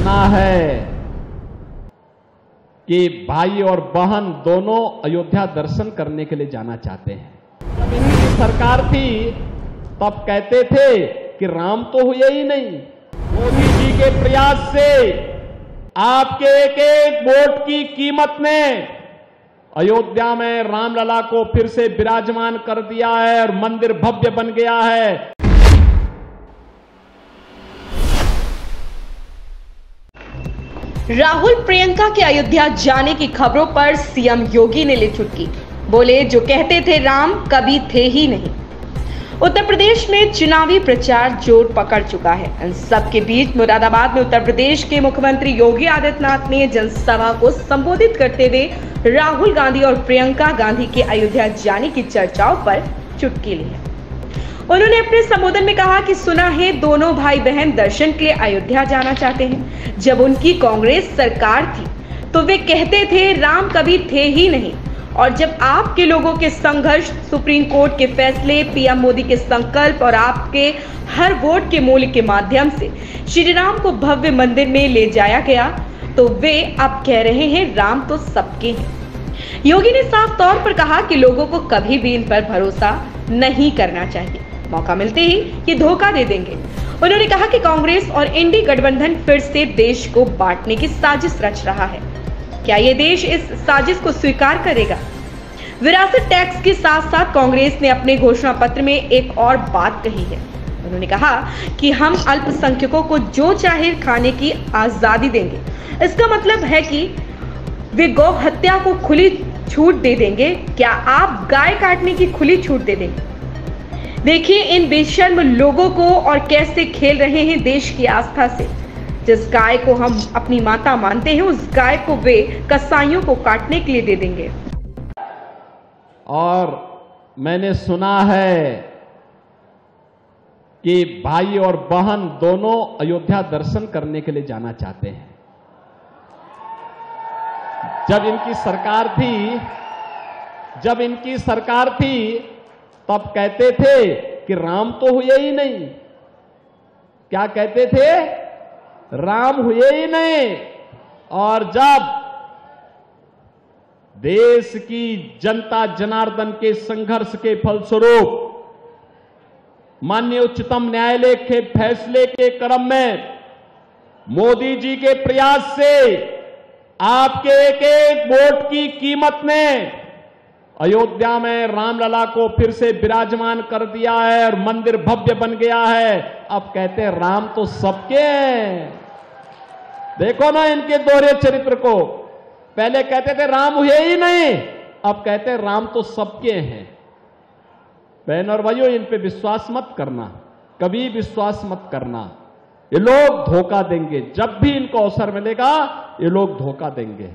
सुना है कि भाई और बहन दोनों अयोध्या दर्शन करने के लिए जाना चाहते हैं। जब इनकी सरकार थी तब कहते थे कि राम तो हुए ही नहीं। मोदी जी के प्रयास से आपके एक एक वोट की कीमत ने अयोध्या में रामलला को फिर से विराजमान कर दिया है और मंदिर भव्य बन गया है। राहुल प्रियंका के अयोध्या जाने की खबरों पर सीएम योगी ने ली चुटकी। बोले, जो कहते थे राम कभी थे ही नहीं। उत्तर प्रदेश में चुनावी प्रचार जोर पकड़ चुका है। इन सब के बीच मुरादाबाद में उत्तर प्रदेश के मुख्यमंत्री योगी आदित्यनाथ ने जनसभा को संबोधित करते हुए राहुल गांधी और प्रियंका गांधी के अयोध्या जाने की चर्चाओं पर चुटकी ली है। उन्होंने अपने संबोधन में कहा कि सुना है दोनों भाई बहन दर्शन के लिए अयोध्या जाना चाहते हैं। जब उनकी कांग्रेस सरकार थी तो वे कहते थे राम कभी थे ही नहीं, और जब आपके लोगों के संघर्ष, सुप्रीम कोर्ट के फैसले, पीएम मोदी के संकल्प और आपके हर वोट के मूल्य के माध्यम से श्री राम को भव्य मंदिर में ले जाया गया, तो वे अब कह रहे हैं राम तो सबके हैं। योगी ने साफ तौर पर कहा कि लोगों को कभी भी इन पर भरोसा नहीं करना चाहिए। मौका मिलते ही ये धोखा दे देंगे। उन्होंने कहा कि कांग्रेस और इंडी गठबंधन फिर से देश को बांटने की साजिश रच रहा है। क्या ये देश इस साजिश को स्वीकार करेगा? विरासत टैक्स के साथ साथ कांग्रेस ने अपने घोषणा पत्र में एक और बात कही है। उन्होंने कहा कि हम अल्पसंख्यकों को जो चाहे खाने की आजादी देंगे। इसका मतलब है कि वे गौ हत्या को खुली छूट दे देंगे। क्या आप गाय काटने की खुली छूट दे देंगे? देखिए इन बेशर्म लोगों को और कैसे खेल रहे हैं देश की आस्था से। जिस गाय को हम अपनी माता मानते हैं, उस गाय को वे कसाईयों को काटने के लिए दे देंगे। और मैंने सुना है कि भाई और बहन दोनों अयोध्या दर्शन करने के लिए जाना चाहते हैं। जब इनकी सरकार थी तब कहते थे कि राम तो हुए ही नहीं। क्या कहते थे? राम हुए ही नहीं। और जब देश की जनता जनार्दन के संघर्ष के फलस्वरूप माननीय उच्चतम न्यायालय के फैसले के क्रम में मोदी जी के प्रयास से आपके एक एक वोट की कीमत ने अयोध्या में रामलला को फिर से विराजमान कर दिया है और मंदिर भव्य बन गया है। अब कहते हैं राम तो सबके हैं। देखो ना इनके दोहरे चरित्र को। पहले कहते थे राम हुए ही नहीं, अब कहते हैं राम तो सबके हैं। बहन और भाइयों, इन पे विश्वास मत करना, कभी विश्वास मत करना। ये लोग धोखा देंगे। जब भी इनको अवसर मिलेगा ये लोग धोखा देंगे।